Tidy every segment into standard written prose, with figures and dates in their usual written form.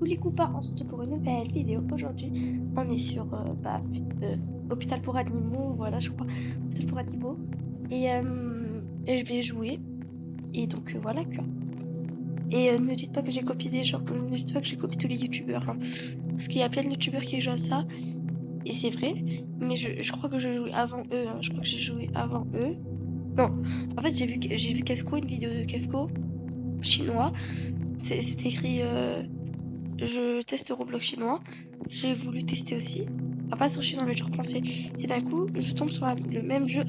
public ou pas, on se retrouve pour une nouvelle vidéo. Aujourd'hui, on est sur Hôpital pour animaux, voilà, je crois. Hôpital pour animaux. Et je vais jouer. Et donc, voilà, quoi. Et ne dites pas que j'ai copié des gens, ne dites pas que j'ai copié tous les youtubeurs. Hein. Parce qu'il y a plein de youtubeurs qui jouent à ça. Et c'est vrai. Mais je crois que je jouais avant eux. Hein. Je crois que j'ai joué avant eux. Non. En fait, j'ai vu Kefko, une vidéo de Kefko, chinois. C'était écrit je teste Roblox chinois. J'ai voulu tester aussi. Enfin, pas sur chinois, mais genre français. Et d'un coup, je tombe sur le même jeu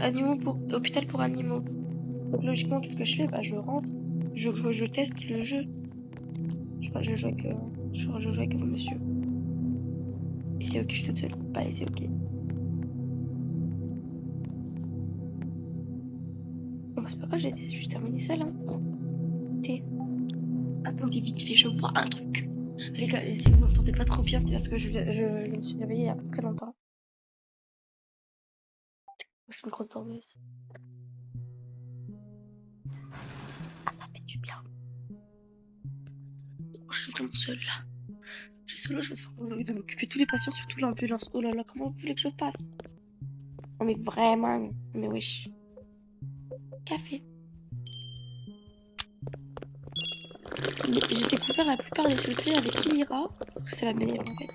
Hôpital pour animaux. Donc logiquement, qu'est-ce que je fais? Bah, je rentre. Je teste le jeu. Je crois que je joue avec, je joue avec un monsieur. Et c'est ok, je suis toute seule. Bah, et c'est ok. Bon, bah, c'est pas grave, j'ai juste terminé seule. Hein. Attendez vite fait, je vois un truc. Les gars, si vous m'entendez pas trop bien, c'est parce que je me suis réveillée il y a pas très longtemps. C'est une grosse dormeuse. Ah, ça fait du bien. Oh, je suis vraiment seule là. Je suis seule là, je vais devoir m'occuper de tous les patients, surtout l'ambulance. Oh là là, comment vous voulez que je fasse? Oh, mais vraiment, mais wesh. Café. J'ai découvert la plupart des secrets avec Kilira, parce que c'est la meilleure en fait.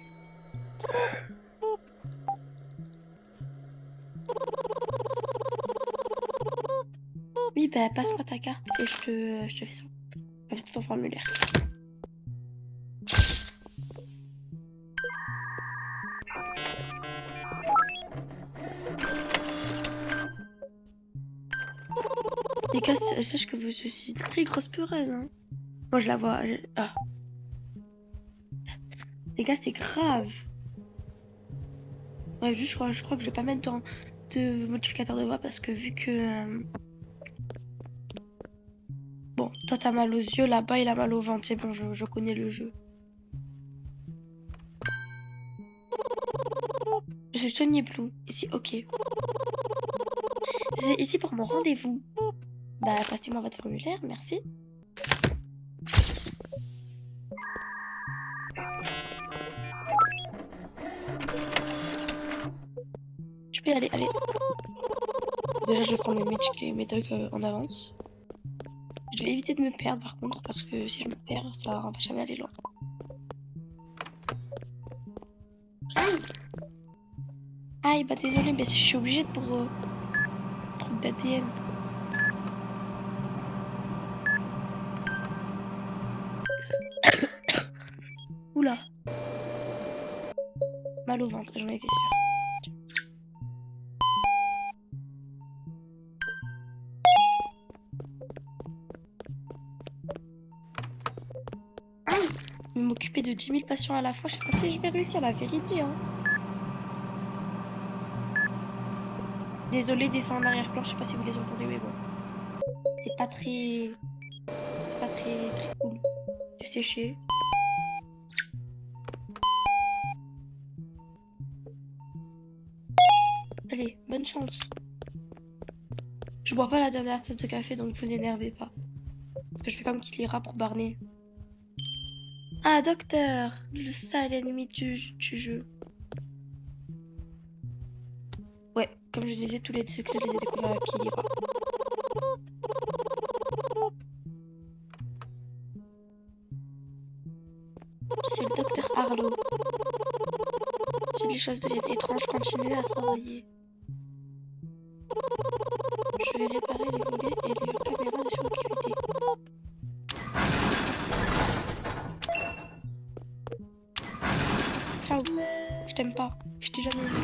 Oui, bah passe-moi ta carte et je te fais ça. Avec ton formulaire. Les gars, sache que vous suis une très grosse peureuse. Hein. Moi, je la vois. Ah. Les gars, c'est grave. Ouais, juste, je crois que je vais pas mettre dans de modificateur de voix parce que vu que. Bon, toi, t'as mal aux yeux, là-bas, il a mal au ventre. C'est bon, je connais le jeu. Je Tony Blue. Ici, ok. Ici pour mon rendez-vous. Bah, passez-moi votre formulaire, merci. Je peux y aller, allez. Déjà, je vais prendre les médocs en avance. Je vais éviter de me perdre par contre, parce que si je me perds, ça va jamais aller loin. Aïe, bah désolé, mais je suis obligée pour truc d'ADN. Oula. Mal au ventre, j'en étais sûre. M'occuper de 10 000 patients à la fois, je sais pas si je vais réussir, la vérité. Hein. Désolé, des sons en arrière-plan, je sais pas si vous les entendez, mais bon. C'est pas très... C'est pas très cool de sécher. Allez, bonne chance. Je bois pas la dernière tasse de café, donc vous énervez pas. Parce que je fais comme qu'il ira pour Barney. Ah, docteur! Le sale ennemi du jeu. Ouais, comme je disais, tous les secrets, je les ai découverts avec Kilira. Je suis le docteur Harlow. Si les choses deviennent étranges, continuez à travailler. Je vais réparer les volets et les caméras de sécurité. Ciao. Je t'aime pas. Je t'ai jamais aimé.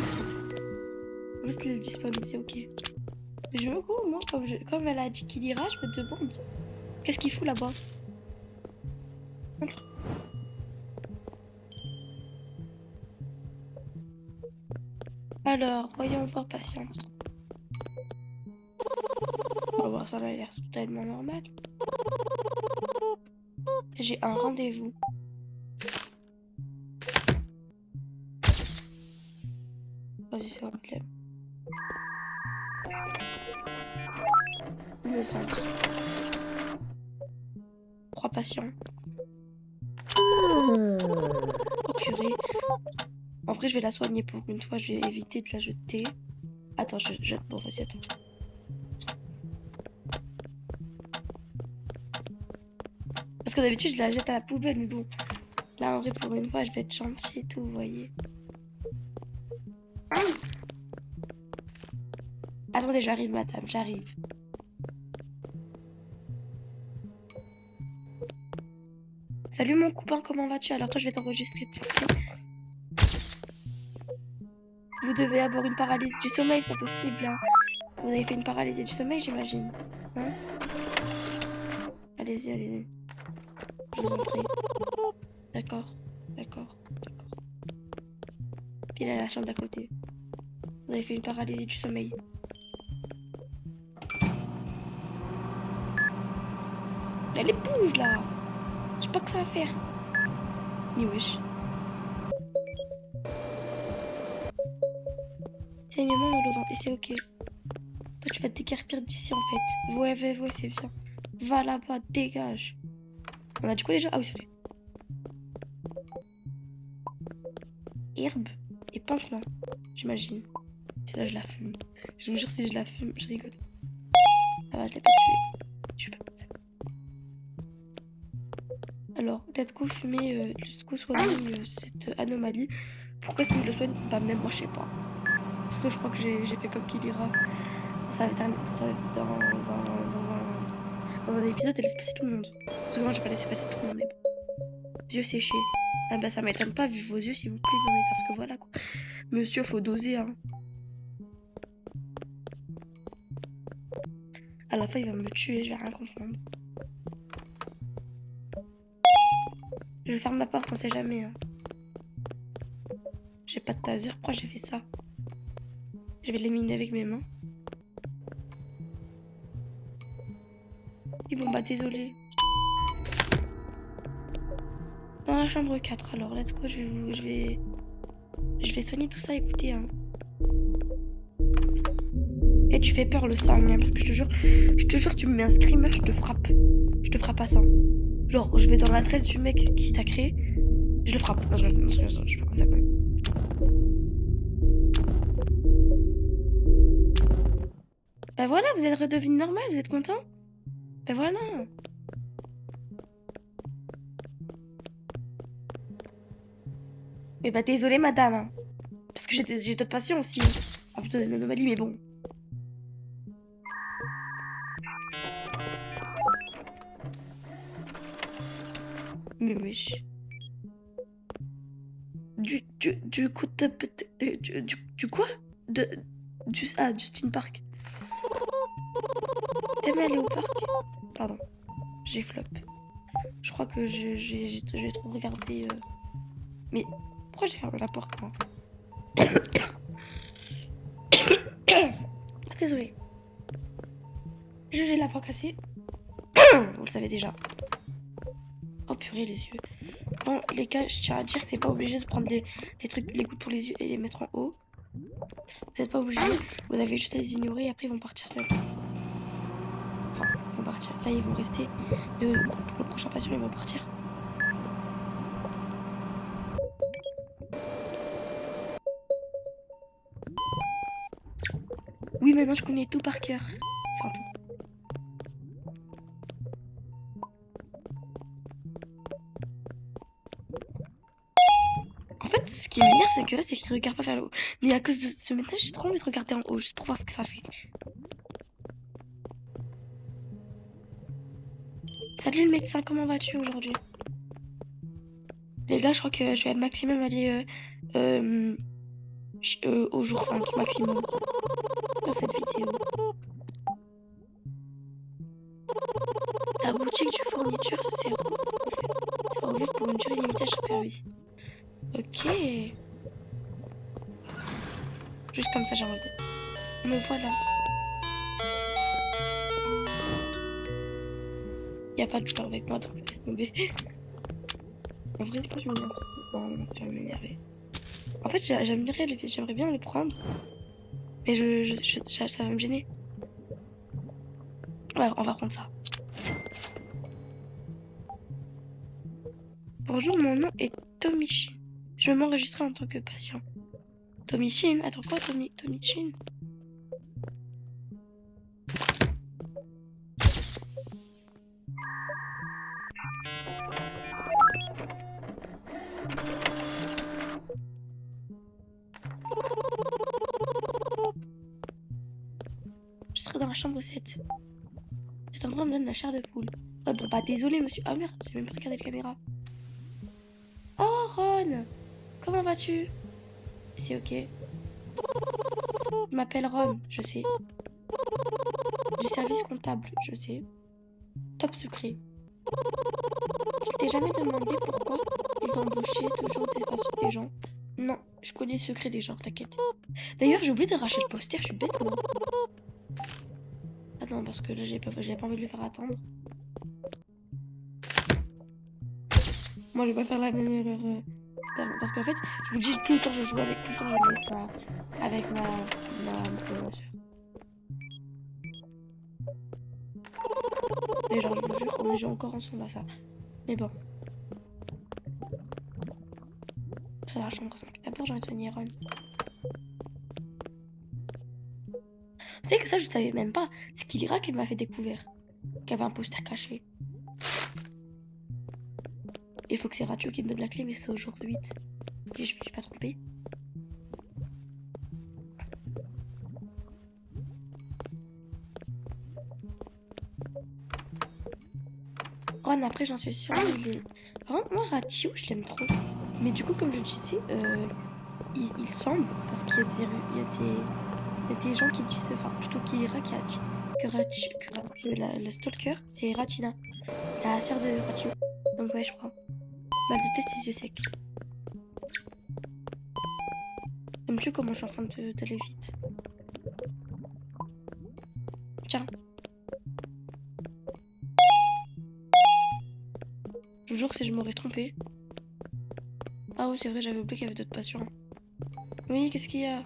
Juste le disponible, c'est ok. Je me cours, moi, comme elle a dit qu'il ira, je me demande. Qu'est-ce qu'il fout là-bas? Alors, voyons voir patiente. On va voir, ça m'a l'air totalement normal. J'ai un rendez-vous. Vas-y, c'est un problème. Je me sens. 3 patients. En vrai, je vais la soigner pour une fois. Je vais éviter de la jeter. Attends, bon, vas-y, attends. Parce que d'habitude, je la jette à la poubelle, mais bon. Là, en vrai, pour une fois, je vais être gentil et tout, vous voyez. Attendez, j'arrive, madame, j'arrive. Salut mon copain, comment vas-tu? Alors toi, je vais t'enregistrer tout de suite. Vous devez avoir une paralysie du sommeil, c'est pas possible, hein. Vous avez fait une paralysie du sommeil, j'imagine. Hein? Allez-y, allez-y. Je vous en prie. D'accord, d'accord, d'accord. Puis là, la chambre d'à côté. Vous avez fait une paralysie du sommeil. Elle bouge là! Je sais pas que ça va faire. Mais wesh. Saignement dans le ventre, et c'est ok. Toi, tu vas te déguerpir d'ici en fait. Ouais, c'est bien. Va là-bas, dégage. On a dit quoi déjà? Ah oui, c'est vrai. Herbe et pansement, j'imagine. Si là, je la fume. Je vous jure, si je la fume, je rigole. Ah va, je l'ai pas tuée. Je suis pas comme ça. Alors, let's go fumer, let's go soigner cette anomalie. Pourquoi est-ce que je le soigne? Bah, même moi, je sais pas. Parce que je crois que j'ai fait comme Killira. Dans un épisode, elle laisse passer tout le monde. Parce que moi, j'ai pas laissé passer tout le monde, mais bon. Yeux séchés. Ah bah, ça m'étonne pas, vu vos yeux, s'il vous plaît. Non, mais parce que voilà, quoi. Monsieur, faut doser, hein. À la fin, il va me tuer, je vais rien comprendre. Je ferme la porte, on sait jamais, hein. J'ai pas de taser, pourquoi j'ai fait ça? Je vais l'éliminer avec mes mains. Et bon, bah, désolé. Dans la chambre 4, alors, let's go, je vais soigner tout ça, écoutez, hein. Et tu fais peur le sang, hein, parce que je te jure, tu me mets un screamer, je te frappe. Je te frappe à ça. Genre, je vais dans l'adresse du mec qui t'a créé, je le frappe. Non, je fais comme ça quand même. Bah voilà, vous êtes redevenu normal, vous êtes content? Bah voilà. Mais bah désolé madame, hein. Parce que j'ai d'autres patients aussi. Ah putain, une anomalie, mais bon. Mais wesh. Du coup, du quoi? Du Justin Park. T'aimes aller au parc? Pardon, j'ai flop. Je crois que j'ai trop regardé. Mais pourquoi j'ai fermé la porte, moi? Désolée. J'ai la voix cassée. Vous le savez déjà. Oh purée, les yeux. Bon, les gars, je tiens à dire que c'est pas obligé de prendre les trucs, les gouttes pour les yeux et les mettre en haut. Vous êtes pas obligé. Vous avez juste à les ignorer et après ils vont partir seuls. Enfin, ils vont partir. Là, ils vont rester. Mais pour le prochain patient, ils vont partir. Oui, maintenant je connais tout par cœur. Enfin, tout. En fait, ce qui m'énerve, c'est que là, c'est qu'il regarde pas vers le haut. Mais à cause de ce médecin, j'ai trop envie de regarder en haut, juste pour voir ce que ça fait. Salut le médecin, comment vas-tu aujourd'hui? Les gars, je crois que je vais maximum aller au jour 5, maximum, dans cette vidéo. La boutique du fourniture, c'est ça va ouvrir pour une durée limitée à chaque service. Ok. Juste comme ça, j'ai envie. Me voilà. Y a pas de joueur avec moi, donc laisse tomber. En vrai, je m'énerve. Non, ça va m'énerver. En fait, j'aimerais bien le prendre. Mais ça va me gêner. Ouais, on va prendre ça. Bonjour, mon nom est Tomichi. Je vais m'enregistrer en tant que patient. Tommy Chin. Attends quoi, Tommy Chin? Je serai dans la chambre 7. Cet endroit me donne la chair de poule. Ah bon, bah désolé, monsieur. Ah merde, j'ai même pas regardé la caméra. Oh, Ron! Comment vas-tu? C'est ok. Je m'appelle Ron, je sais. Du service comptable, je sais. Top secret. Tu t'es jamais demandé pourquoi ils embauchaient toujours des gens? Non, je connais le secret des gens, t'inquiète. D'ailleurs, j'ai oublié d'arracher le poster, je suis bête, moi. Ah non, parce que là, j'ai pas envie de le faire attendre. Moi, je vais pas faire la même erreur. Parce qu'en fait, je vous dis, tout le temps, je joue avec, tout le temps, je joue avec ma soeur. Mais genre, je vous jure, on joue encore ensemble à ça. Mais bon. Je vais dans la chambre ensemble. D'abord, j'ai envie de soigner Ron. Vous savez que ça, je savais même pas. C'est Kilira qui m'a fait découvrir qu'il y avait un poster caché. Il faut que c'est Ratio qui me donne la clé, mais c'est au jour 8. Et je me suis pas trompée. Ron, après, j'en suis sûre. Par contre, moi, Ratio, je l'aime trop. Mais du coup, comme je disais, il semble, parce qu'il y a des gens qui disent, enfin, plutôt Kilira qui a dit que le stalker, c'est Ratina, la sœur de Ratio. Donc, ouais, je crois. Mal de tête, les yeux secs. Aimes-tu comment je suis en train d'aller vite? Tiens. Je vous jure que si je m'aurais trompée. Ah oui, c'est vrai, j'avais oublié qu'il y avait d'autres patients. Oui, qu'est-ce qu'il y a?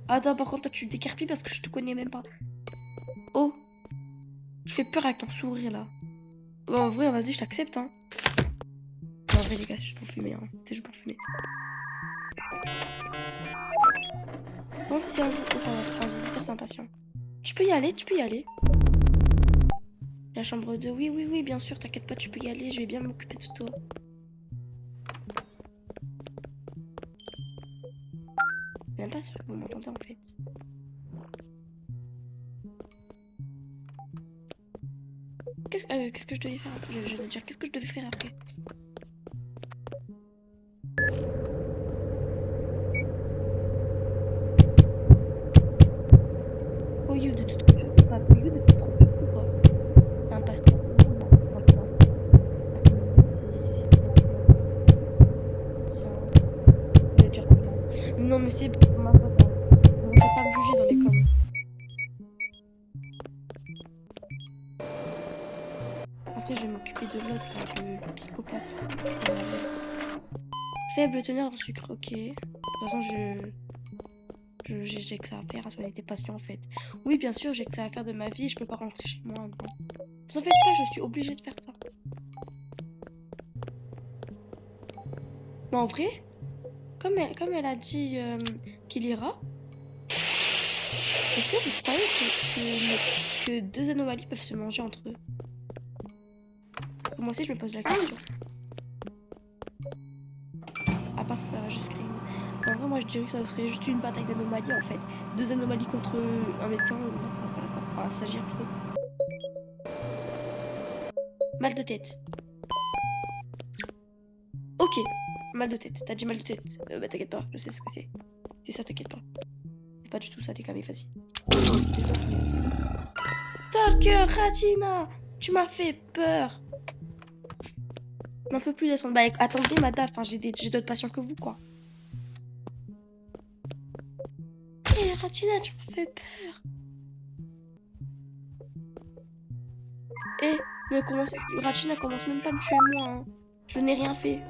Attends, par contre, toi, tu décarpilles parce que je te connais même pas. Oh, tu fais peur avec ton sourire, là. Bon, en vrai, vas-y, je t'accepte, hein. Non, en vrai, les gars, c'est juste pour fumer, hein. C'est juste pour fumer. Bon, si c'est un visiteur, c'est un patient. Tu peux y aller, tu peux y aller. La chambre 2, oui, oui, oui, bien sûr, t'inquiète pas, tu peux y aller, je vais bien m'occuper de toi. Je suis même pas sûr que vous m'entendez, en fait. Qu'est-ce que je devais faire après? Je vais dire, qu'est-ce que je devais faire après? Au lieu de te tromper, au lieu de te tromper, quoi. C'est un patient. Je vais dire non, mais c'est ma faute. On ne peut pas me juger dans les coms. Après, je vais m'occuper de l'autre, là, le psychopathe. Faible teneur en sucre, ok. De toute façon, j'ai que ça à faire à soigner des patients, en fait. Oui, bien sûr, j'ai que ça à faire de ma vie, je peux pas rentrer chez moi. Non. Vous en faites pas, je suis obligée de faire ça. Mais en vrai, comme elle a dit qu'il ira, est-ce que vous croyez que deux anomalies peuvent se manger entre eux? Moi aussi, je me pose la question. À part ça, juste créer une... En vrai, moi, je dirais que ça serait juste une bataille d'anomalies, en fait. Deux anomalies contre un médecin ou un stagiaire, plutôt. Mal de tête. Ok. Mal de tête. T'as dit mal de tête. Bah, t'inquiète pas, je sais ce que c'est. C'est ça, t'inquiète pas. C'est pas du tout ça, t'es quand même facile. Talker, Ratina! Tu m'as fait peur! Je n'en peux plus d'attendre. Bah, attendez, madame, enfin, j'ai d'autres patients que vous, quoi. Hé, Ratina, tu m'as fait peur! Hé, Ratina commence même pas à me tuer, moi, hein. Je n'ai rien fait.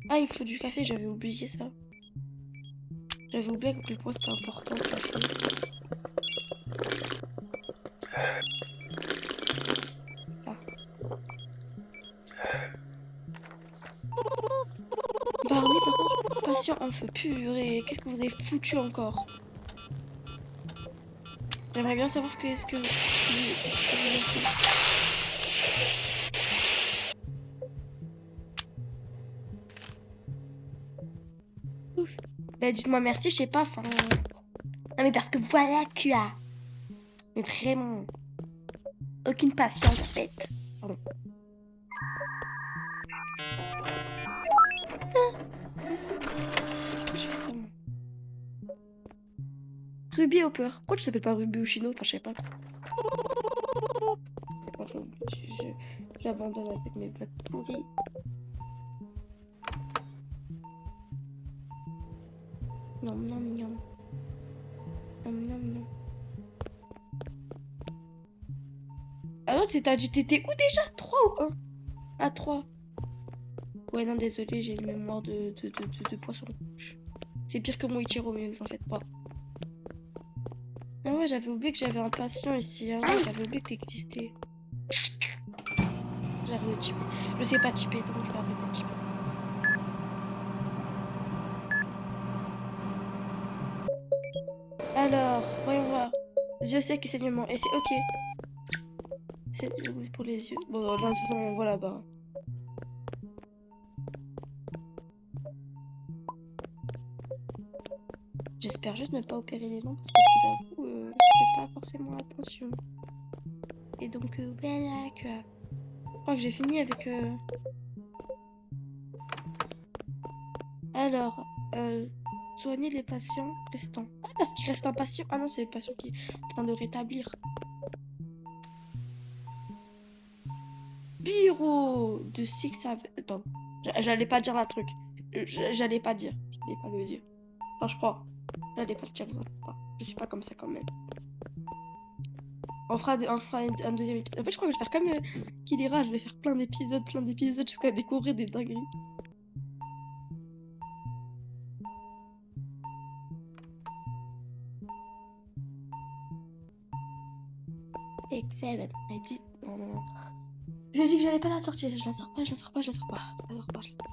Ah, il faut du café, j'avais oublié ça. J'avais oublié à quel point c'était important, le café. Ah. feu, purée. Qu'est-ce que vous avez foutu encore? J'aimerais bien savoir ce que vous avez fait. Ouf. Bah dites-moi merci, je sais pas, enfin... Non mais parce que voilà que... Mais vraiment... Aucune patience en fait. Pardon. Je fais ça, moi. Ruby Hopper. Pourquoi tu t'appelles pas Ruby ou Chino? Enfin, je sais pas. Enfin, j'abandonne avec mes blagues pourries. Non, non, non. Non, non, non. Alors, t'as dit, t'étais où déjà? 3 ou 1? Ah, 3. Ouais, non, désolé, j'ai une mémoire de poisson rouge. C'est pire que mon Ichiro, mais vous en faites pas. Ah ouais, j'avais oublié que j'avais un patient ici. Hein. J'avais oublié que t'existais. J'arrête de typer. Je sais pas typer, donc je vais arrêter de typer. Alors, voyons voir. Yeux secs et saignement. Et c'est ok. C'est pour les yeux. Bon, de toute façon, on voit là-bas. J'espère juste ne pas opérer les dents parce que tout d'un coup, je fais pas forcément attention. Et donc, voilà quoi. Je crois que j'ai fini avec... Alors, soigner les patients restants. Ah, parce qu'il reste un patient. Ah non, c'est le patient qui est en train de rétablir. Bureau de Six Ave... Pardon. J'allais pas dire un truc. J'allais pas dire. J'allais pas le dire. Enfin, je crois. J'allais pas le dire, vous en faites pas. Je suis pas comme ça quand même. On fera un deuxième épisode. En fait, je crois que je vais faire comme Killera. Je vais faire plein d'épisodes jusqu'à découvrir des dingueries. Excellent. I did... Non, non, non. J'ai dit que j'allais pas la sortir. Je la sors pas, je la sors pas, je la sors pas. Je la sors pas, je la sors pas.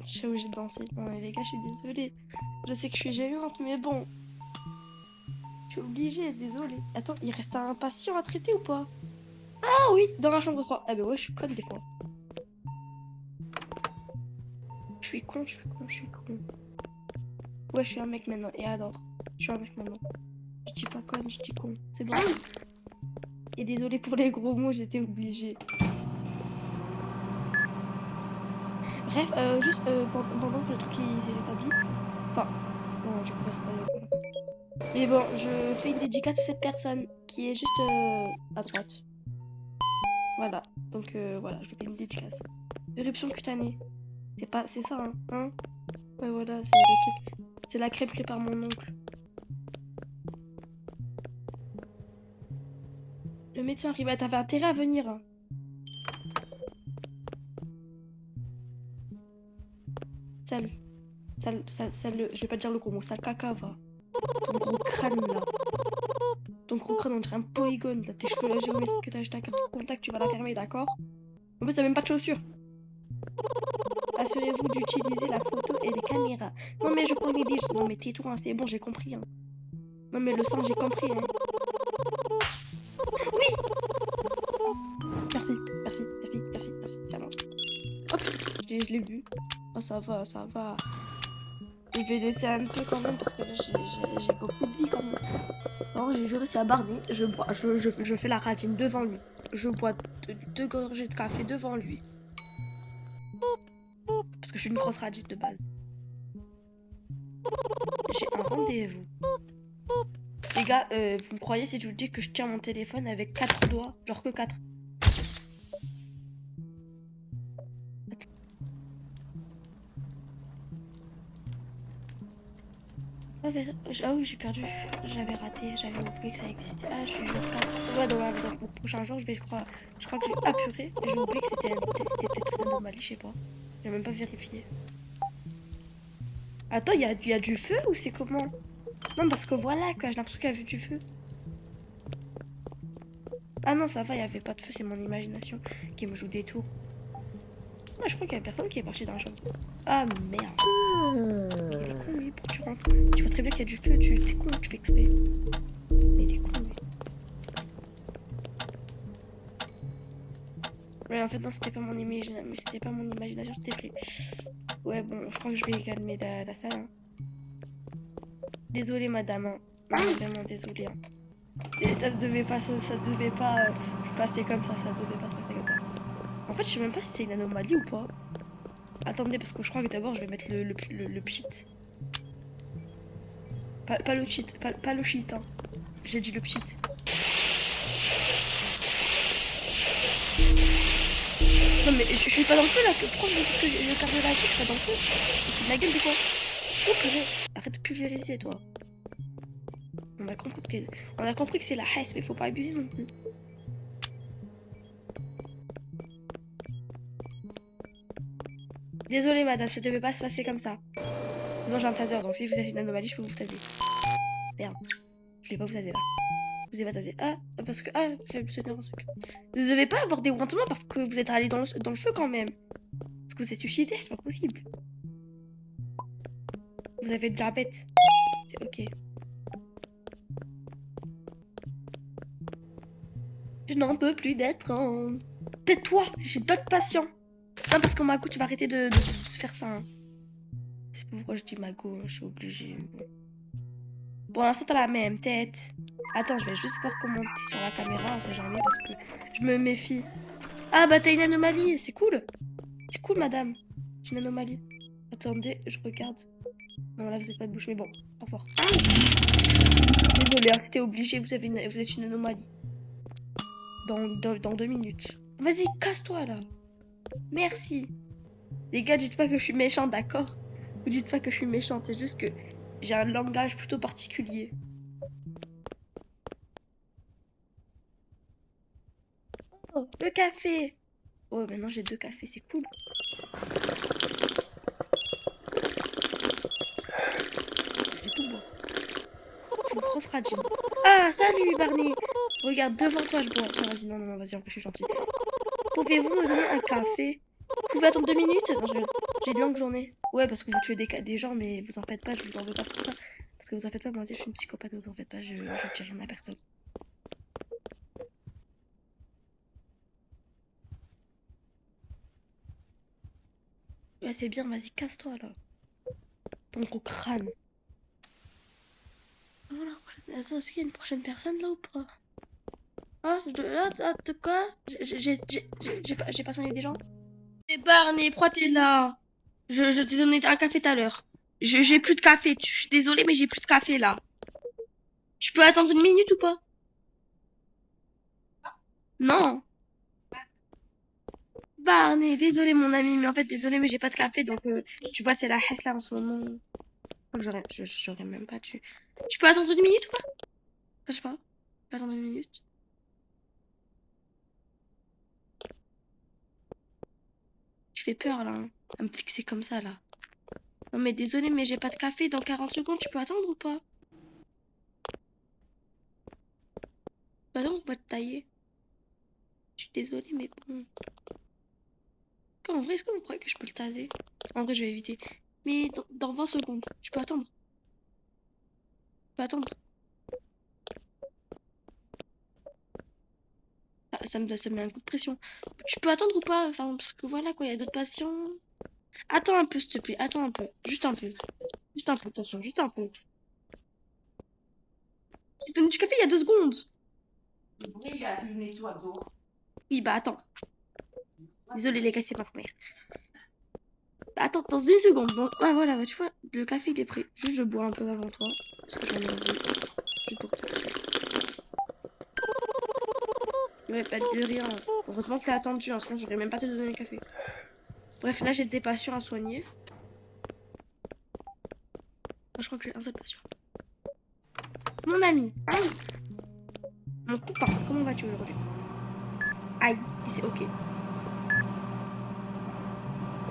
Je suis obligée de danser. Non mais les gars, je suis désolée. Je sais que je suis gênante, mais bon. Je suis obligée, désolée. Attends, il reste un patient à traiter ou pas? Ah oui, dans la chambre 3. Ah bah ouais, je suis conne des fois. Je suis con, je suis con, je suis con. Ouais, je suis un mec maintenant. Et alors? Je suis un mec maintenant. Je dis pas conne, je dis con. C'est bon. Et désolé pour les gros mots, j'étais obligée. Bref, juste pendant que le truc il s'est rétabli. Enfin, non, du coup, c'est pas. Mais bon, je fais une dédicace à cette personne qui est juste à droite. Voilà. Donc voilà, je fais une dédicace. Éruption cutanée. C'est ça, hein? Ouais, voilà, c'est le truc. C'est la crêpe par mon oncle. Le médecin arrive. T'avais intérêt à venir, hein. Je vais pas dire le gros mot, sale caca, va. Ton gros crâne, là. Ton gros crâne, on dirait un polygone, là. Tes cheveux, là, géométriques que t'as acheté à carte de contact, tu vas la fermer, d'accord? En plus, t'as même pas de chaussures. Assurez-vous d'utiliser la photo et les caméras. Non, mais je connais des... Non, mais tais-toi, hein, c'est bon, j'ai compris, hein. Non, mais le sang, j'ai compris, hein. Oui! Merci, merci, merci, merci, merci. Tiens, non. Ok, je l'ai vu. Oh, ça va, ça va. Je vais laisser un peu quand même parce que là j'ai beaucoup de vie quand même. Alors j'ai réussi à barder, je fais la radine devant lui. Je bois deux gorgées de café devant lui. Parce que je suis une grosse radine de base. J'ai un rendez-vous. Les gars, vous me croyez si je vous dis que je tiens mon téléphone avec 4 doigts? Genre que 4. Ah oui, j'ai perdu. J'avais raté. J'avais oublié que ça existait. Ah, je suis jour 4. Ouais, donc mon prochain jour, je crois que j'ai apuré. Et j'ai oublié que c'était peut-être une anomalie, je sais pas. J'ai même pas vérifié. Attends, il y a du feu ou c'est comment? Non, parce que voilà, quoi, j'ai l'impression qu'il y avait du feu. Ah non, ça va, il n'y avait pas de feu, c'est mon imagination qui me joue des tours. Ah, je crois qu'il y a personne qui est parti dans la chambre. Ah merde. Il est con, lui, pourquoi tu rentres? Tu vois très bien qu'il y a du feu, t'es con, tu fais exprès. Mais il est con, lui. Ouais, en fait, non, c'était pas mon imagination, mais c'était pas mon imagination, c'était vrai. Ouais, bon, je crois que je vais calmer la salle. Hein. Désolée, madame. Hein. Non, vraiment désolée. Hein. Et ça devait pas, ça devait pas se passer comme ça devait pas se passer comme ça. En fait, je sais même pas si c'est une anomalie ou pas. Attendez, parce que je crois que d'abord, je vais mettre le cheat. Pas le cheat, pas le cheat, hein. J'ai dit le cheat. Non mais je suis pas dans le feu là, pourquoi vous me dites que je perds de la vie, je suis pas dans le feu. Je suis de la gueule de quoi? Oh purée, arrête de pulvériser toi. On a compris que c'est la haisse, mais faut pas abuser non plus. Désolée madame, ça devait pas se passer comme ça. Non, j'ai un taser, donc si vous avez une anomalie, je peux vous taser. Merde, je vais pas vous taser là. Vous avez pas tasé. Ah, parce que... Ah, j'avais besoin d'un truc. Vous devez pas avoir des wantements parce que vous êtes allé dans le feu quand même. Parce que vous êtes suicidé, c'est pas possible. Vous avez le diabète. C'est ok. Je n'en peux plus d'être en... Tais-toi, j'ai d'autres patients. Non, parce qu'en Mago, tu vas arrêter de faire ça. Hein. C'est pourquoi je dis Mago, hein, je suis obligée. Pour l'instant, t'as la même tête. Attends, je vais juste voir comment t'es sur la caméra, on sait jamais, parce que je me méfie. Ah, bah t'as une anomalie, c'est cool. C'est cool, madame. J'ai une anomalie. Attendez, je regarde. Non, là, vous êtes pas de bouche, mais bon, pas fort. Désolé, hein, c'était obligé, vous êtes une anomalie. Dans 2 minutes. Vas-y, casse-toi, là. Merci. Les gars, dites pas que je suis méchante, d'accord? Vous dites pas que je suis méchante, c'est juste que j'ai un langage plutôt particulier. Oh, le café. Oh, maintenant j'ai 2 cafés, c'est cool. Je vais tout boire. Je suis une grosse radine. Ah, salut, Barney. Regarde, devant toi, je bois. Non, vas-y, non, vas-y, je suis gentille. Pouvez-vous me donner un café? Vous pouvez attendre 2 minutes? Non, j'ai une longue journée. Ouais, parce que vous tuez des gens, mais vous en faites pas, je vous en veux pas pour ça. Parce que vous en faites pas, moi, je suis une psychopathe, vous en faites pas, je dis rien à personne. Ouais, c'est bien, vas-y, casse-toi, là. Ton gros crâne. Voilà, est-ce qu'il y a une prochaine personne, là, ou pas? Ah, de quoi? J'ai pas soigné des gens? Mais Barney, pourquoi t'es là? Je t'ai donné un café tout à l'heure. J'ai plus de café. Je suis désolée, mais j'ai plus de café là. Tu peux attendre 1 minute ou pas? Non. Barney, désolé mon ami, mais en fait, désolé, mais j'ai pas de café, donc tu vois, c'est la hesse là en ce moment. Donc j'aurais même pas tu. Tu peux attendre 1 minute ou pas? Je sais pas. Tu peux attendre 1 minute. Tu fais peur là, hein, à me fixer comme ça là. Non mais désolé, mais j'ai pas de café. Dans 40 secondes, tu peux attendre ou pas? Bah non, on va te tailler. Je suis désolée, mais bon. En vrai, est-ce que vous croyez que je peux le taser? En vrai, je vais éviter. Mais dans 20 secondes, tu peux attendre. Tu peux attendre. Ça me met un coup de pression. Tu peux attendre ou pas? Enfin, parce que voilà quoi, il y a d'autres patients. Attends un peu, s'il te plaît. Attends un peu. Juste un peu. Juste un peu, attention, juste un peu. Tu donnes du café il y a 2 secondes. Oui, il y a une étoile d'eau. Oui, bah attends. Désolé les gars, c'est ma mère. Bah, attends, dans 1 seconde. Bon, ouais, voilà, bah, tu vois, le café il est prêt. Juste je bois un peu avant toi. Parce que j'en ai envie. Juste pour toi. Ouais, pas de rien. Heureusement que t'as attendu, hein, sinon j'aurais même pas te donné le café. Bref, là j'ai des patients à soigner. Ah, je crois que j'ai un seul patient. Mon ami. Mon copain. Comment vas-tu aujourd'hui? Aïe. Et c'est ok.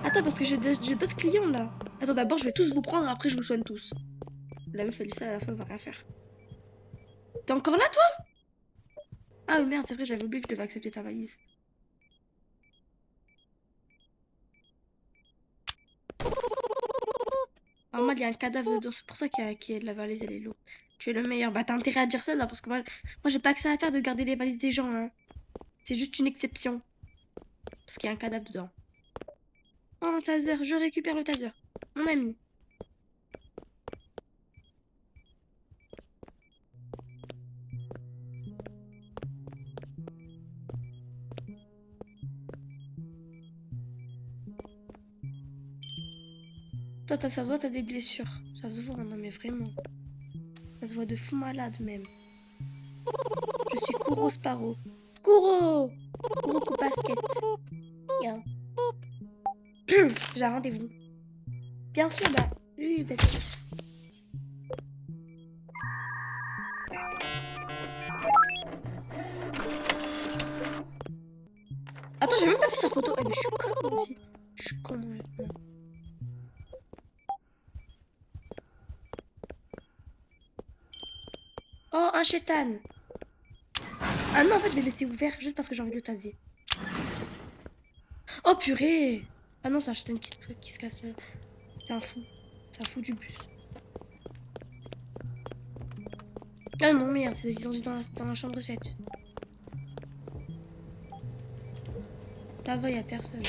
Attends, parce que j'ai d'autres clients là. Attends, d'abord, je vais tous vous prendre, après, je vous soigne tous. La meuf, elle dit ça, à la fin, elle va rien faire. T'es encore là, toi? Ah merde, c'est vrai, j'avais oublié que je devais accepter ta valise. Normal, il y a un cadavre dedans, c'est pour ça qu'il y a de la valise, elle est lourde. Tu es le meilleur. Bah, t'as intérêt à dire ça là, parce que moi j'ai pas que ça à faire de garder les valises des gens, hein. C'est juste une exception. Parce qu'il y a un cadavre dedans. Oh, un taser, je récupère le taser. Mon ami. Toi, ça se voit, t'as des blessures. Ça se voit, non mais vraiment. Ça se voit de fou malade même. Je suis Kuro Sparrow. Kuro! Kuro basket. Bien. J'ai un rendez-vous. Bien sûr, bah. Oui, bah. Attends, j'ai même pas fait sa photo. Eh, mais je suis con moi aussi. Je suis con, moi. Oh, un chétan. Ah non, en fait, je l'ai laissé ouvert juste parce que j'ai envie de le taser. Oh purée! Ah non, c'est un chétan qui se casse. C'est un fou. C'est un fou du bus. Ah non, merde, ils ont dit dans la chambre 7. Là-bas, y'a personne.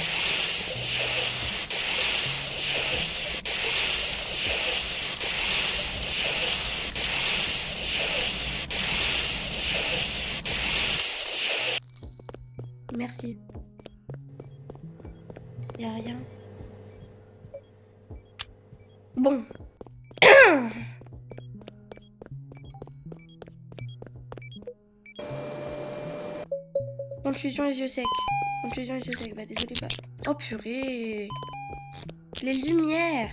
Merci. Y'a rien. Bon. Confusion les yeux secs. Confusion les yeux secs. Bah désolé, bah. Oh purée. Les lumières.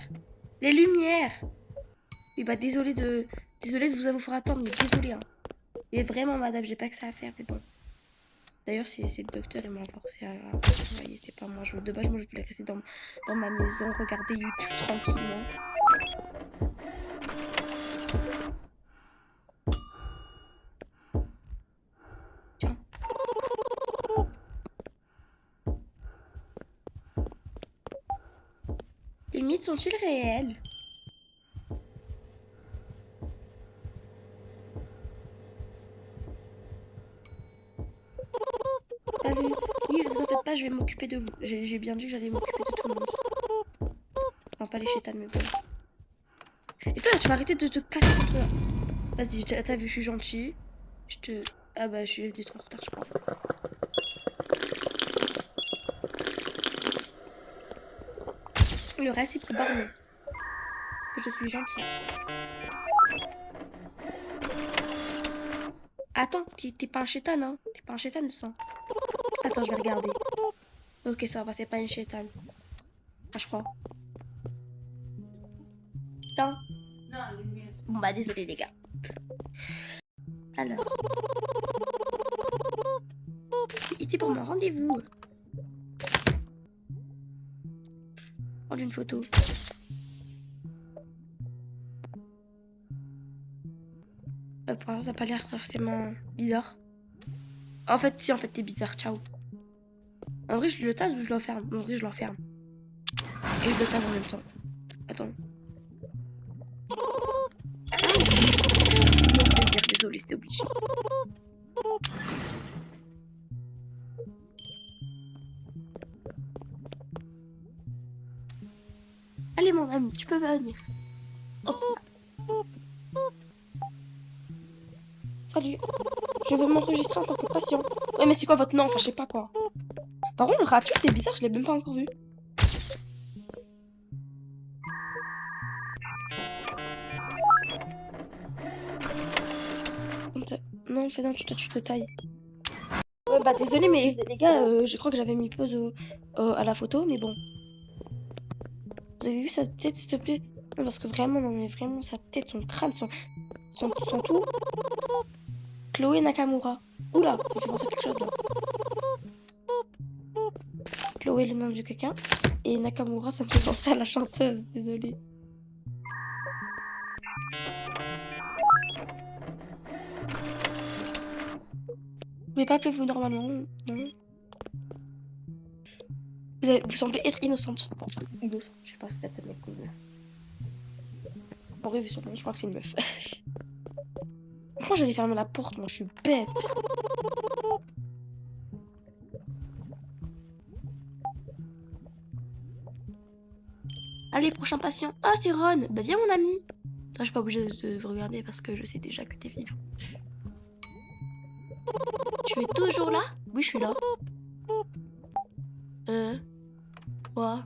Les lumières. Oui, bah désolé de vous avoir attendre, mais désolé. Hein. Et vraiment, madame, j'ai pas que ça à faire, mais bon. D'ailleurs, c'est le docteur et m'a forcé à travailler, c'est pas moi. De base, moi, je voulais rester dans ma maison, regarder YouTube tranquillement. Tiens. Les mythes sont-ils réels? Salut. Oui, vous en faites pas, je vais m'occuper de vous. J'ai bien dit que j'allais m'occuper de tout le monde. Enfin, pas les chétans, mais bon. Et toi, tu vas arrêter de te casser toi. Vas-y, t'as vu, je suis gentil. Je te... Ah bah, je suis venu trop en retard, je crois. Le reste, c'est pour Barney. Que je suis gentil. Attends, t'es pas un chétan, hein? T'es pas un chétan, le sang. Attends, je vais regarder. Ok, ça va, c'est pas une chétan. Ah, je crois. Putain. Bon, bah, désolé, les gars. Alors. C'est ici pour mon rendez-vous. Prendre une photo. Pour l'instant, ça n'a pas l'air forcément bizarre. En fait, si, en fait, t'es bizarre. Ciao. En vrai, je le tasse ou je l'enferme? En vrai, je l'enferme. Et je le tasse en même temps. Attends. Désolé, c'était obligé. Allez, mon ami, tu peux venir. Hop. Salut. Je veux m'enregistrer en tant que patient. Ouais, mais c'est quoi votre nom? Enfin, je sais pas quoi. Par contre, le raton, c'est bizarre, je l'ai même pas encore vu. Non, fais non, tu te tailles. Ouais, bah désolé, mais les gars, je crois que j'avais mis pause à la photo, mais bon. Vous avez vu sa tête, s'il te plaît? Non, parce que vraiment, non, mais vraiment, sa tête, son crâne, son tout. Chloé Nakamura. Oula, ça me fait penser à quelque chose là. Chloé Chloé le nom du quelqu'un. Et Nakamura, ça me fait penser à la chanteuse, désolée. Vous pouvez pas appeler vous normalement, non? Vous semblez être innocente. Innocente, je sais pas si c'est un mec ou une meuf. En vrai, vu son nom, je crois que c'est une meuf. Pourquoi j'allais fermer la porte, moi je suis bête. Allez, prochain patient. Ah, c'est Ron. Bah viens mon ami. Attends, je suis pas obligée de vous regarder parce que je sais déjà que t'es vivant. Tu es toujours là? Oui, je suis là. Quoi?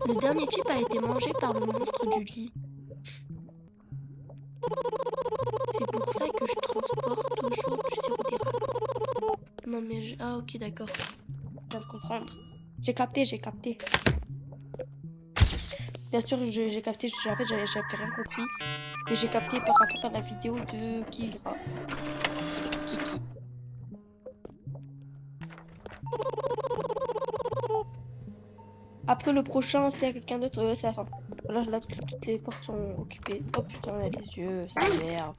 Le dernier type a été mangé par le monstre du lit. C'est pour ça que je transporte toujours du sirop d'érable. Non mais... Ah ok, d'accord. Je viens de comprendre. J'ai capté, j'ai capté. Bien sûr, j'ai capté. En fait, j'avais rien compris. Et j'ai capté par rapport à la vidéo de Kiki. Après le prochain, c'est quelqu'un d'autre, c'est la fin. Là, toutes les portes sont occupées. Oh putain, les yeux, ça m'énerve.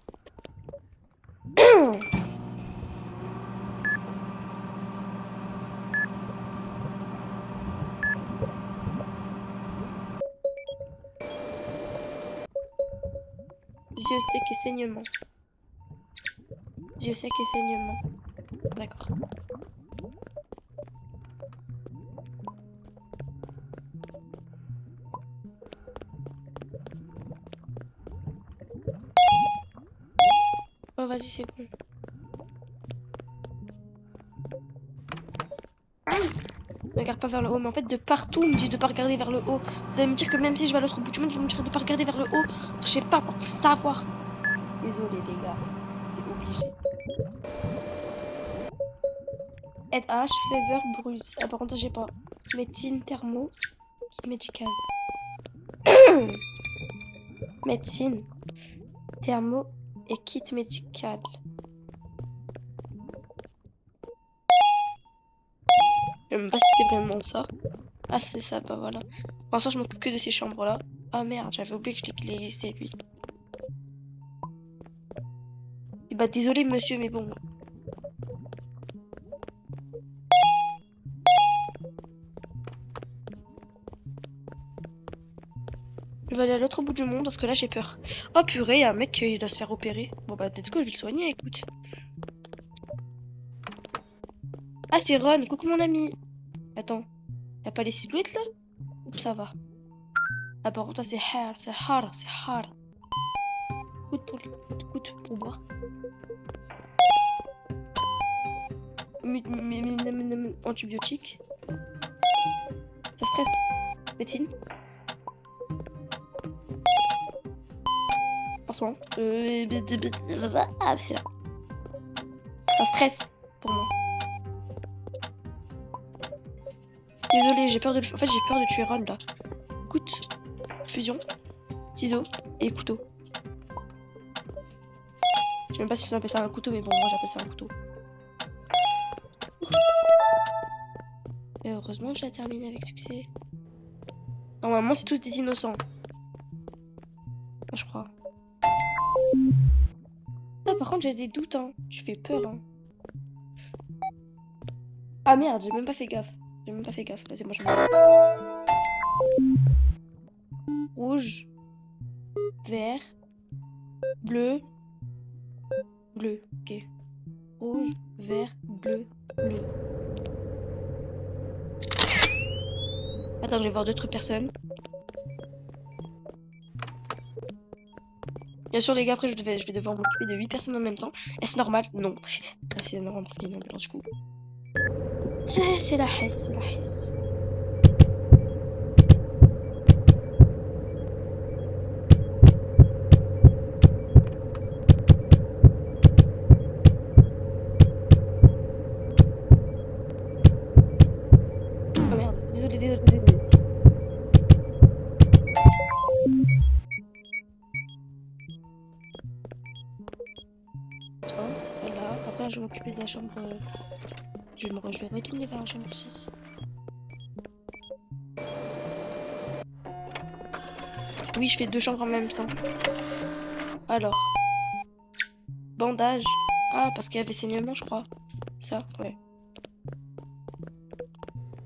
Dieu sait que saignement. Dieu sait que saignement. D'accord. Oh, vas-y, c'est bon. Ne regarde pas vers le haut, mais en fait, de partout, on me dit de pas regarder vers le haut. Vous allez me dire que même si je vais à l'autre bout du monde, vous me direz de pas regarder vers le haut. Je sais pas, faut savoir. Désolé, les gars. C'était obligé. Aide H, fever, bruise. Ah, par contre, j'ai pas. Médecine, thermo, kit médical. Médecine, thermo et kit médical. Je sais même pas si c'est vraiment ça. Ah, c'est ça, bah voilà. Pour l'instant, je m'occupe que de ces chambres-là. Ah merde, j'avais oublié que je l'ai laissé, lui. Et bah, désolé, monsieur, mais bon. Je vais aller à l'autre bout du monde parce que là, j'ai peur. Oh purée, y a un mec qui doit se faire opérer. Bon bah, let's go, je vais le soigner, écoute. Ah, c'est Ron. Coucou, mon ami. Attends, y'a pas les silhouettes, là? Oups, ça va. Ah, par contre, c'est hard, c'est hard, c'est hard. Écoute pour boire. Antibiotiques. Ça stresse. Médecine. Pansement. Ah, c'est là. Ça stresse pour moi. Désolé, j'ai peur de... En fait, j'ai peur de tuer Ron, là. Écoute. Fusion. Ciseaux. Et couteau. Je sais même pas si vous appelez ça un couteau, mais bon, moi j'appelle ça un couteau. Et heureusement que j'ai terminé avec succès. Normalement, c'est tous des innocents. Je crois. Ah, par contre, j'ai des doutes, hein. Tu fais peur, hein. Ah merde, j'ai même pas fait gaffe. J'ai même pas fait gaffe. Vas-y, moi je me... Rouge. Vert. Bleu. Bleu. Ok. Rouge, vert, bleu, bleu. Attends, je vais voir d'autres personnes. Bien sûr, les gars, après, je vais devoir m'occuper de 8 personnes en même temps. Est-ce normal? Non. C'est normal parce qu'il y a une ambulance du coup. C'est la hesse, c'est la hesse. Oh merde, désolé. Voilà, après je vais m'occuper de la chambre. Je vais retourner vers la chambre 6. Oui, je fais 2 chambres en même temps. Alors, bandage. Ah, parce qu'il y avait saignement, je crois. Ça, ouais.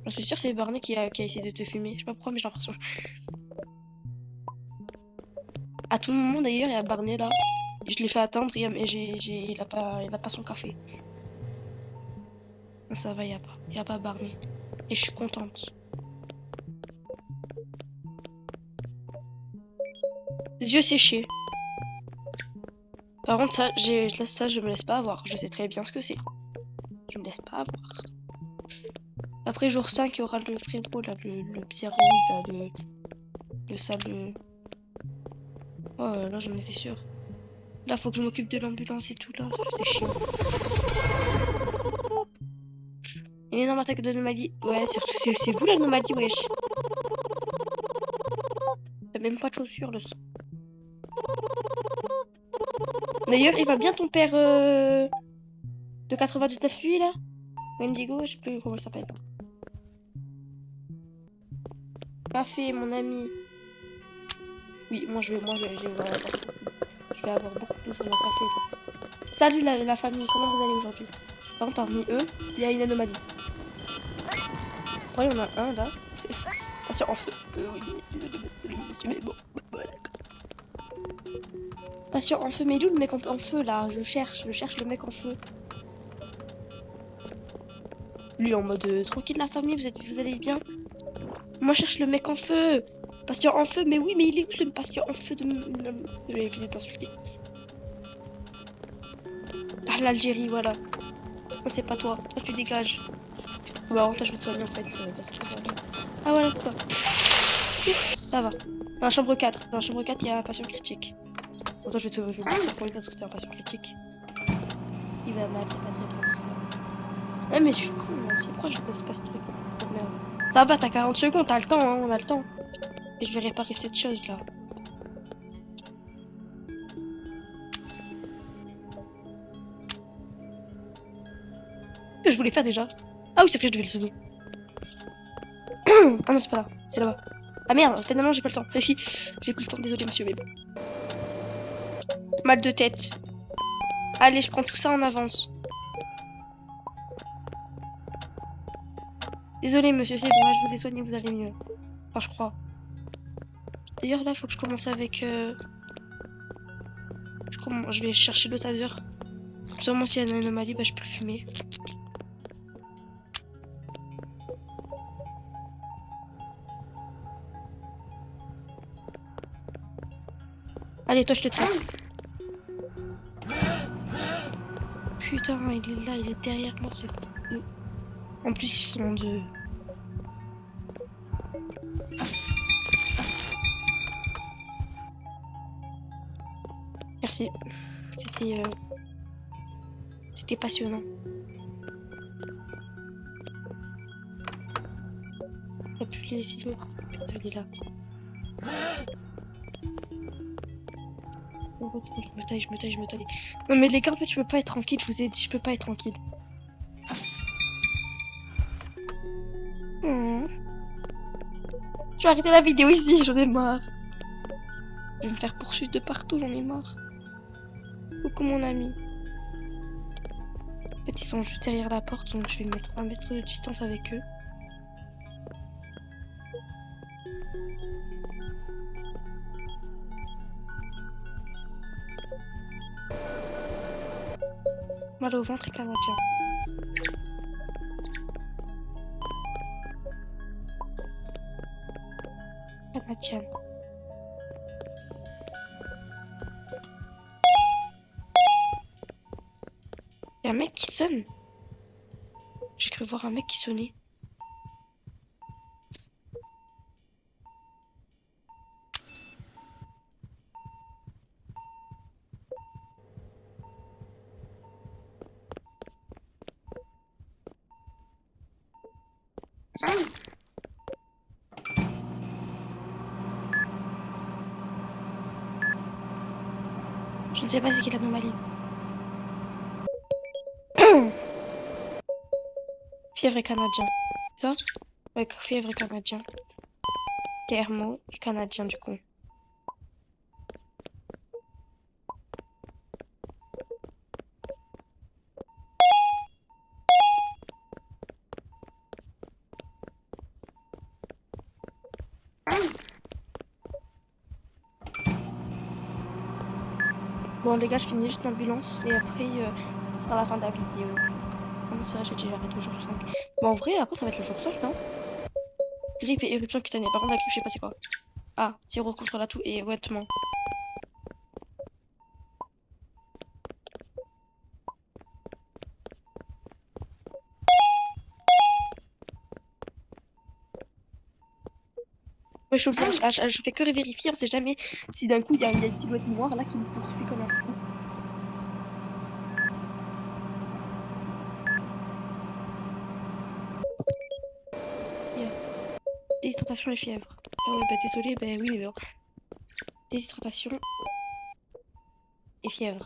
Je suis sûre que c'est Barney qui a essayé de te fumer. Je sais pas pourquoi, mais j'ai l'impression. À tout moment, d'ailleurs, il y a Barney là. Je l'ai fait attendre et il a pas son café. Ça va, il y a pas Barney. Et je suis contente. Les yeux séchés. Par contre, ça, je me laisse pas avoir. Je sais très bien ce que c'est. Je me laisse pas avoir. Après jour 5, il y aura le frérot là, le Pierrot, là, le sale. Oh là, j'en étais sûre. Là, faut que je m'occupe de l'ambulance et tout là, ça c'est chiant. Une énorme attaque d'anomalie. Ouais, c'est vous l'anomalie, wesh. T'as même pas de chaussures, le sang. D'ailleurs, il va bien ton père de 99 lui là? Wendigo, je sais plus comment il s'appelle. Café, mon ami. Oui, je vais avoir beaucoup de choses à café. Salut la famille, comment vous allez aujourd'hui? Par contre, parmi eux, il y a une anomalie. Oh, il y en a un là. Patient en feu. Oui, mais bon, voilà. Patient en feu, mais il est où le mec en feu là? Je cherche le mec en feu. Lui en mode tranquille la famille, vous allez bien? Moi je cherche le mec en feu. Patient en feu, mais oui, mais il est où ce patient en feu de... Je vais éviter d'insulter. Ah, l'Algérie, voilà. Non, c'est pas toi. Toi, tu dégages. Bon, toi, je vais te soigner en fait. Parce que... Ah, voilà, c'est toi. Ça va. Dans la chambre 4. Dans la chambre 4, il y a un patient critique. Bon, toi, je vais te soigner parce que t'es un patient critique. Il va mal, c'est pas très bien pour ça. Ouais, mais je suis con, moi aussi. Pourquoi je pose pas ce truc? Oh, merde. Ça va, t'as 40 secondes, t'as le temps, hein, on a le temps. Et je vais réparer cette chose là. Que je voulais faire déjà. Ah oui, c'est que je devais le sonner. Ah non, c'est pas là, c'est là-bas. Ah merde, finalement j'ai pas le temps. Si, j'ai plus le temps, désolé monsieur, mais bon. Mal de tête. Allez, je prends tout ça en avance. Désolé monsieur, c'est bon, là je vous ai soigné, vous allez mieux. Enfin, je crois. D'ailleurs là, faut que je commence avec... Je vais chercher le taser. Sûrement s'il y a une anomalie, bah je peux le fumer. Allez, toi je te traite. Putain, il est là, il est derrière moi. En plus, ils sont deux. Merci. C'était passionnant. T'as pu les silos. Putain, il est là. Je me taille. Non mais les gars, en fait, je peux pas être tranquille. Je vous ai dit, je peux pas être tranquille. Je vais arrêter la vidéo ici, j'en ai marre. Je vais me faire poursuivre de partout, j'en ai marre. Coucou mon ami. En fait, ils sont juste derrière la porte, donc je vais mettre 1 mètre de distance avec eux. Mal au ventre et canadien. Canadien. Il y a un mec qui sonne. J'ai cru voir un mec qui sonnait. Je ne sais pas c'est qui l'anomalie. Fièvre et canadien. Ça? Ouais, fièvre et canadien. Thermo et canadien du coup. Bon les gars, je finis juste l'ambulance et après ce sera la fin de la vidéo. Comme ça, j'ai déjà arrêté au jour 5. Bon en vrai, après ça va être le jour 5, non? Grippe et éruption cutanée. Par contre la grippe, je sais pas c'est quoi. Ah, sirop contre la toux et ouettement. Ouais, je fais que vérifier, on sait jamais si d'un coup il y a une silhouette noire là qui me poursuit comme un fou. Yeah. Déshydratation et fièvre. Ah ouais, bah désolé, bah oui, mais bon. Déshydratation et fièvre.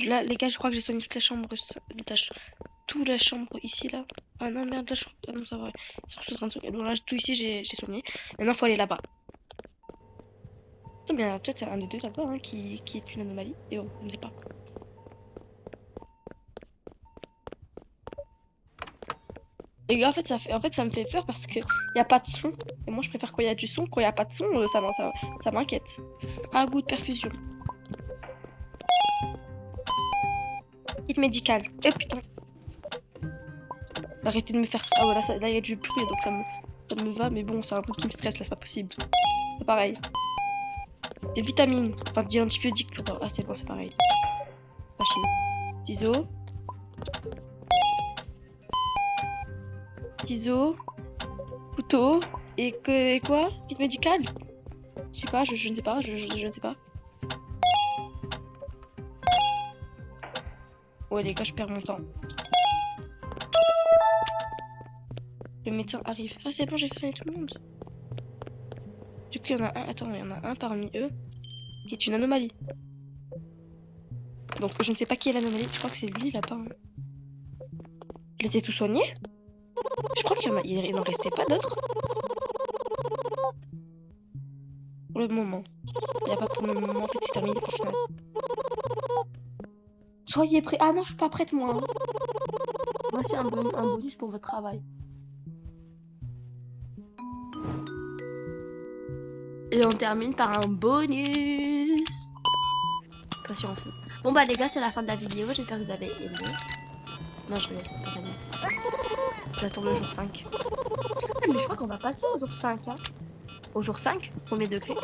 Là, les gars, je crois que j'ai soigné toute la chambre. Toute la chambre ici, là. Ah non, merde, là, ah non, ça va. Je suis en train de soigner. Bon, là, tout ici, j'ai soigné. Maintenant, faut aller là-bas. Bien, peut-être c'est un des deux là-bas hein, qui est une anomalie. Et bon, on ne sait pas. Les gars, en fait, ça me fait peur parce que y a pas de son. Et moi, je préfère quand il y a du son. Quand il y a pas de son, ça m'inquiète. Ah, goût de perfusion. Kit médical. Eh putain. Arrêtez de me faire ça. Ah voilà, là, il y a du bruit, donc ça me va. Mais bon, c'est un truc qui me stresse, là, c'est pas possible. C'est pareil. Des vitamines. Enfin, des antibiotiques. Ah, c'est bon, c'est pareil. Machine. Ciseaux. Ciseaux. Couteau. Et quoi? Kit médical? Je sais pas, je ne sais pas, je ne sais pas. Ouais les gars, je perds mon temps. Le médecin arrive. Ah c'est bon, j'ai fait tout le monde. Du coup, il y en a un. Attends, il y en a un parmi eux qui est une anomalie. Donc je ne sais pas qui est l'anomalie. Je crois que c'est lui là-bas. Hein. Il était tout soigné? Je crois qu'il y en a. Il n'en restait pas d'autres. Pour le moment. Il n'y a pas pour le moment. En fait, c'est terminé pour le final. Soyez prêts. Ah non, je suis pas prête moi. Hein. Voici un bonus pour votre travail. Et on termine par un bonus. Patience. Bon bah les gars, c'est la fin de la vidéo. J'espère que vous avez aimé. Non, je vais pas gagner. J'attends le jour 5. Ah, mais je crois qu'on va passer au jour 5. Hein. Au jour 5, premier degré.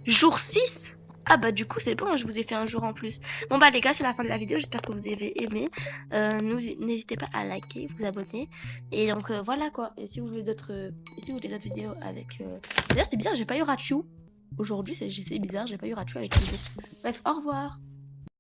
Jour 6? Ah bah du coup c'est bon, je vous ai fait un jour en plus. Bon bah les gars, c'est la fin de la vidéo, j'espère que vous avez aimé. N'hésitez pas à liker, vous abonner. Et donc voilà quoi. Et si vous voulez d'autres vidéos avec... D'ailleurs c'est bizarre, j'ai pas eu Rachu. Aujourd'hui c'est bizarre, j'ai pas eu Rachu avec les jeux. Bref, au revoir.